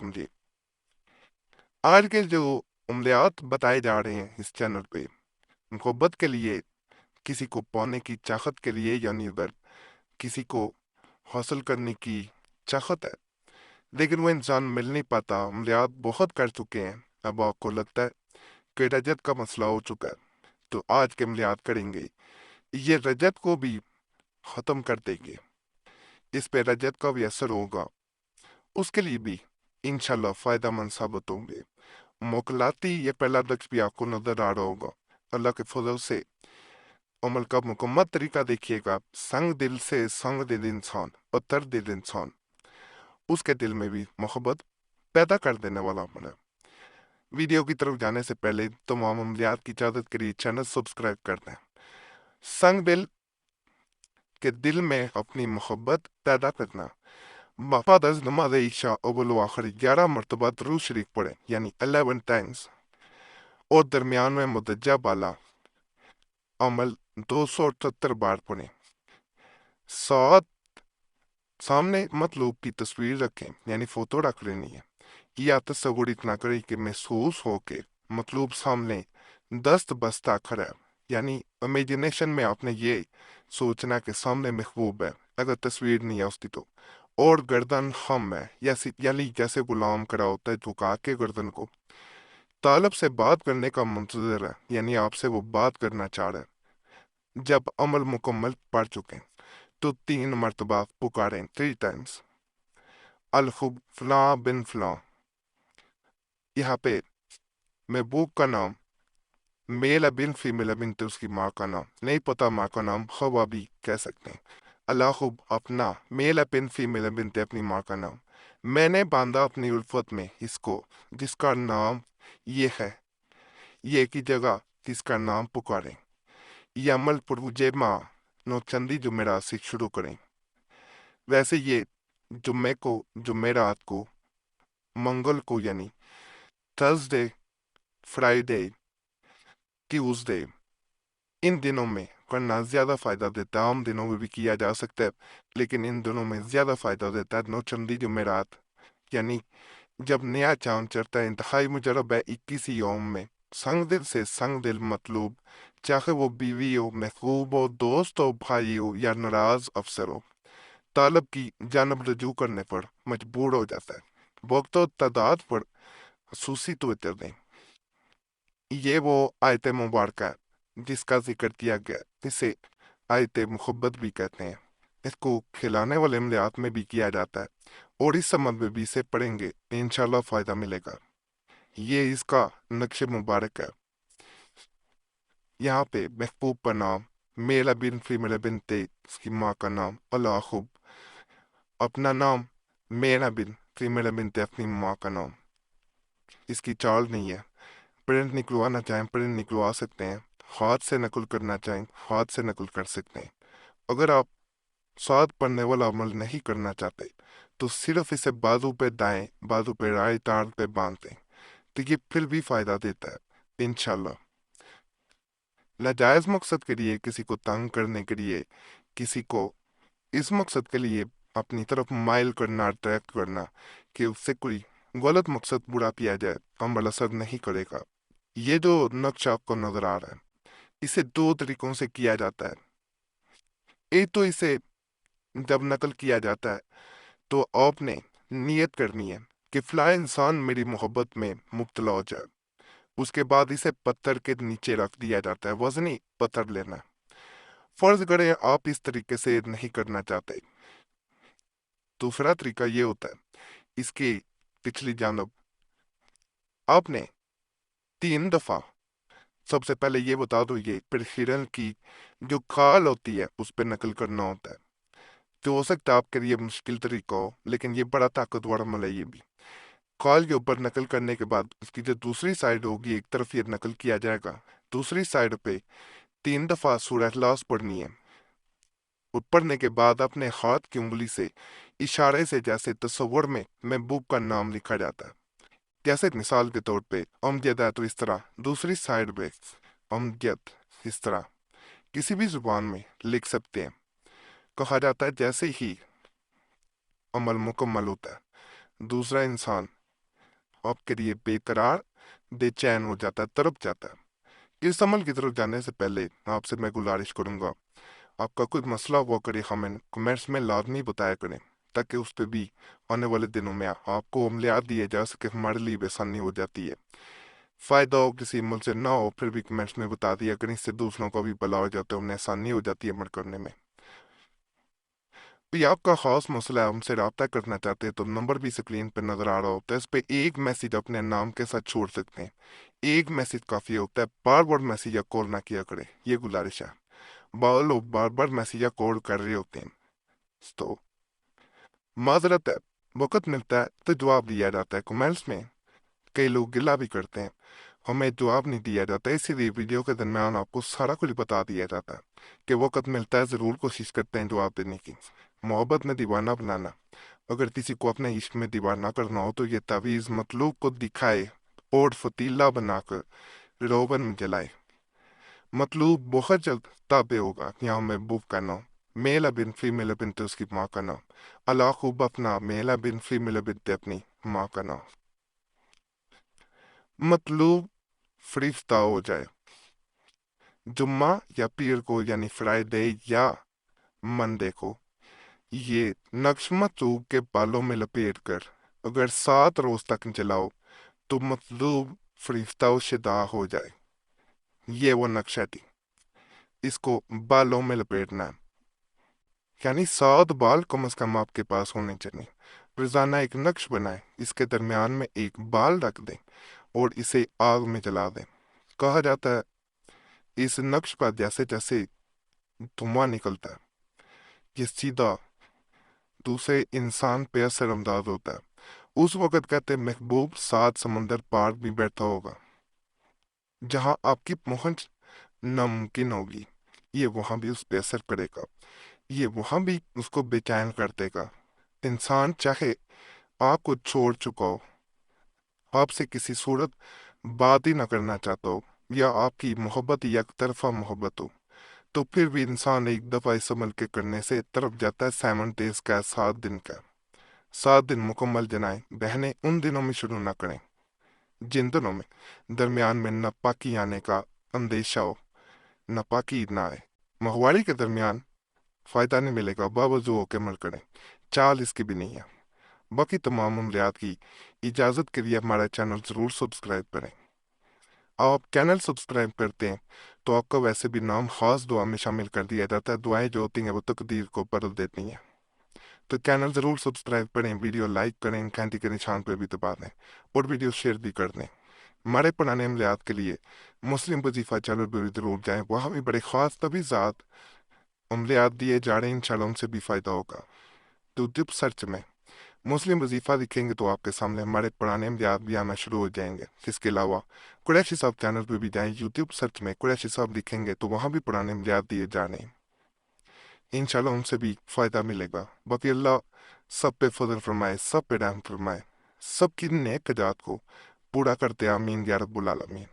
वालेकुम जी। आज के जो उम्लियात बताए जा रहे हैं इस चैनल पे, मोहब्बत के लिए, किसी को पाने की चाहत के लिए, यानी अगर किसी को हासिल करने की चाहत है लेकिन वो इंसान मिल नहीं पाता, उम्लियात बहुत कर चुके हैं, अब आपको लगता है कि रजत का मसला हो चुका है, तो आज के उम्लियात करेंगे ये रजत को भी ख़त्म कर देंगे, इस पे रजत का भी असर होगा, उसके लिए भी इंशाल्लाह फ़ायदेमंद साबित होंगे। मोकलाती ये पहला लक्ष्य भी आपको नजर आ रहा होगा। अल्लाह के फजल से अमल का मुकम्मल तरीका देखिएगा। संग दिल से संग दिल इंसान, पत्थर दिल इंसान, उसके दिल में भी मोहब्बत पैदा कर देने वाला अमल है। वीडियो की तरफ जाने से पहले तमाम अमलियात की इजाजत के लिए चैनल सब्सक्राइब कर दें। संग दिल के दिल में अपनी मोहब्बत पैदा करना। बाकायदा नमाज ईशा अव्वल व आखिर 11 मरतबा दरूद शरीफ पढ़ें, यानी 11 टाइम्स, और दरमियान में मुद्दजा बाला अमल 278 बार पढ़ें। साथ सामने मतलूब की तस्वीर रखें, यानी फोटो रख लेनी है, या तस्वुर इतना करें कि महसूस हो के मतलूब सामने दस्त बस्ता खड़ा है, यानी इमेजिनेशन में आपने ये सोचना कि सामने महबूब है, अगर तस्वीर नहीं है उसकी तो, और गर्दन हम है, यानी जैसे गुलाम करा होता है झुका के गर्दन को, तालब से बात करने का मंतजर है, यानी आपसे वो बात करना चाह रहा है। जब अमल मुकम्मल पढ़ चुके हैं तो 3 मरतबा पुकारें, 3 टाइम्स, अलखुब फलां बिन फलां। यहाँ पे महबूब का नाम मेल है बिन फीमेल है, बिन तो उसकी माँ का नाम नहीं पता, माँ का नाम हवा भी कह सकते हैं। अल्लाहुब अपना, मेल है बिन फीमेल है, बिनते अपनी माँ का नाम। मैंने बांधा अपनी उल्फत में इसको जिसका नाम ये है, ये की जगह जिसका नाम पुकारें। ये अमल पुरजे माँ नौचंदी जुमेरात से शुरू करें। वैसे ये जुम्मे को, जुमेरात को, मंगल को, यानी थर्सडे, फ्राइडे, ट्यूसडे, इन दिनों में करना ज्यादा फायदा देता है। आम दिनों में भी किया जा सकता है लेकिन इन दिनों में ज्यादा फायदा देता है। नौचंदी जुमेरात, यानी जब नया चांद चढ़ता है, इंतहाई मुजरब है 21 यौम में, संग दिल से संग दिल मतलूब, चाहे वो बीवी हो, महबूब हो, दोस्त हो, भाई हो, या नाराज अफसर हो, तालब की जानब रजू करने पर मजबूर हो जाता है। वक्त और तादाद पर खसूसी तवज्जो दें। ये वो आयत मुबारक है जिसका जिक्र किया गया, इसे आयत मुहब्बत भी कहते हैं। इसको खिलाने वाले अमलियात में भी किया जाता है और इस समझ में भी इसे पढ़ेंगे इंशाल्लाह फ़ायदा मिलेगा। ये इसका नक्श मुबारक है। यहाँ पे महबूब का नाम, मेल बिन फीमेल बिन ते, उसकी माँ का नाम, अल्लाहुब अपना नाम, मेरा बिन फीमेल बिन ते अपनी माँ का नाम। इसकी चाल नहीं है, प्रिंट निकलवाना चाहें प्रिंट निकलवा सकते हैं, हाथ से नकल करना चाहें हाथ से नकल कर सकते हैं। अगर आप साथ पढ़ने वाला अमल नहीं करना चाहते तो सिर्फ इसे बाजू पे दाएं, बाजू पे राय तार पे बांध दें, तो ये फिर भी फायदा देता है इंशाल्लाह। नाजायज मकसद के लिए, किसी को तंग करने के लिए, किसी को इस मकसद के लिए अपनी तरफ माइल करना, अट्रैक्ट करना कि उससे कोई गलत मकसद पूरा किया जाए, अमल असर नहीं करेगा। ये जो नक्शा आपको नजर आ रहा है, इसे 2 तरीकों से किया जाता है। एक तो इसे जब नकल किया जाता है तो आपने नियत करनी है कि फला इंसान मेरी मोहब्बत में मुब्तला हो जाए। उसके बाद इसे पत्थर के नीचे रख दिया जाता है, वजनी पत्थर लेना है। फर्ज करें आप इस तरीके से नहीं करना चाहते, दूसरा तरीका ये होता है, इसकी पिछली जानब आपने 3 दफा, सबसे पहले ये बता दो, ये फिर हिरन की जो खाल होती है उस पर नकल करना होता है, जो हो सकता है आपके लिए मुश्किल तरीका हो लेकिन ये बड़ा ताकतवर अमल है। ये भी कॉल के ऊपर नकल करने के बाद उसकी जो दूसरी साइड होगी, एक तरफ ये नकल किया जाएगा, दूसरी साइड पे 3 दफा सूरह इखलास पढ़नी है। और पढ़ने के बाद अपने हाथ की उंगली से इशारे से, जैसे तस्वुर में महबूब का नाम लिखा जाता है, जैसे मिसाल के तौर पे अमजद है तो इस तरह, दूसरी साइड पे अमजद इस तरह, किसी भी जुबान में लिख सकते हैं। कहा जाता है जैसे ही अमल मुकम्मल होता है, दूसरा इंसान आपके लिए बेकरार, बेचैन हो जाता है, तड़प जाता है। इस अमल की तरफ जाने से पहले आपसे मैं गुजारिश करूंगा, आपका कोई मसला हुआ करे हमें कमेंट्स में लाजमी बताया करें, ताकि उस पर भी आने वाले दिनों में आपको अमलियात दिए जा सके, हमारे लिए भी आसानी हो जाती है। फ़ायदा हो किसी अमल से ना हो फिर भी कमेंट्स में बता दिया करें, इससे दूसरों को भी भला हो जाता है, उन्हें आसानी हो जाती है अमल करने में। या आपका खास मसला है, हमसे रब्ता करना चाहते हैं तो नंबर भी स्क्रीन पर नजर आ रहा होता है, इस पे एक मैसेज अपने नाम के साथ छोड़ सकते हैं। एक मैसेज काफी होता है, बार बार मैसेज या कॉल ना किया करें, ये गुजारिश है। बहुत लोग बार बार मैसेज या कॉल कर रहे होते हैं, तो माजरत है, वक्त मिलता है तो जवाब दिया जाता है। कमेंट्स में कई लोग गिला भी करते हैं, हमें जवाब नहीं दिया जाता, इसीलिए वीडियो के दरमियान आपको सारा कुछ बता दिया जाता है कि वक्त मिलता है ज़रूर कोशिश करते हैं जवाब देने की। मोहब्बत में दीवाना बनाना, अगर किसी को अपने इश्क में दीवाना करना हो तो ये तावीज़ मतलूब को दिखाए और फतीला बनाकर रोवन में जलाए। मतलूब बहुत जल्द ताबे होगा, यहाँ महबूब का नाम मेला बिन फीमेल बिन तो उसकी माँ का नाम, अल्लाह खूब अपना मेला बिन फीमेल बिन अपनी माँ का नाम। मतलूब फरिश्ता हो जाए जुम्मा या पीर को, यानी फ्राइडे या मंडे को, ये नक्श मतलूब के बालों में लपेट कर अगर 7 रोज तक जलाओ तो मतलूब फरिश्ता शिदा हो जाए। ये वो नक्शा थी, इसको बालों में लपेटना है, यानी 7 बाल कम से कम आपके पास होने चाहिए। रोजाना एक नक्श बनाए, इसके दरमियान में एक बाल रख दें और इसे आग में जला दें। कहा जाता है इस नक्श पर जैसे जैसे धुआं निकलता है, ये सीधा दूसरे इंसान पे असर अंदाज होता है। उस वक्त कहते महबूब 7 समंदर पार भी बैठा होगा, जहां आपकी पहुंच नामुमकिन होगी, ये वहां भी उस पर असर करेगा, ये वहां भी उसको बेचैन कर देगा। इंसान चाहे आपको छोड़ चुका हो, आपसे किसी सूरत बात ही ना करना चाहता हो, या आपकी मोहब्बत एक तरफा मोहब्बत हो, तो फिर भी इंसान एक दफा इस अमल के करने से तरफ जाता है 7 डेज का, 7 दिन का। 7 दिन मुकम्मल जनाएं बहनें उन दिनों में शुरू ना करें जिन दिनों में दरमियान में नापाकी आने का अंदेशा हो, नापाकी ना आए। माहवारी के दरमियान फायदा नहीं मिलेगा, बावजूद होकर अमल करें, चाल इसकी भी नहीं है। बाकी तमाम अमलियात की इजाज़त के लिए हमारा चैनल ज़रूर सब्सक्राइब करें। आप चैनल सब्सक्राइब करते हैं तो आपका वैसे भी नाम खास दुआ में शामिल कर दिया जाता है। दुआएं जो होती हैं वो तकदीर को बदल देती हैं। तो चैनल ज़रूर सब्सक्राइब करें, वीडियो लाइक करें, घंटी के निशान पर भी दबा दें और वीडियो शेयर भी कर दें। हमारे पुराने अमलियात के लिए मुस्लिम वजीफ़ा चैनल पर भी ज़रूर जाएँ, वहाँ भी बड़े ख़ास तवीज़ात अमलियात दिए जा रहे हैं, इंशाल्लाह उनसे भी फ़ायदा होगा। तो जब सर्च में मुस्लिम वजीफ़ा लिखेंगे तो आपके सामने हमारे पुराने अमलियात भी आना शुरू हो जाएंगे। इसके अलावा कुरैशी साहब चैनल पर भी जाएं, यूट्यूब सर्च में कुरैशी साहब लिखेंगे तो वहाँ भी पुराने अमलियात दिए जा रहे हैं, इंशाल्लाह उनसे भी फ़ायदा मिलेगा। बाकी अल्लाह सब पे फजल फरमाए, सब पे रहम फरमाए, सबकी नेक जात को पूरा करते आमीन या रब्बुल आलमीन।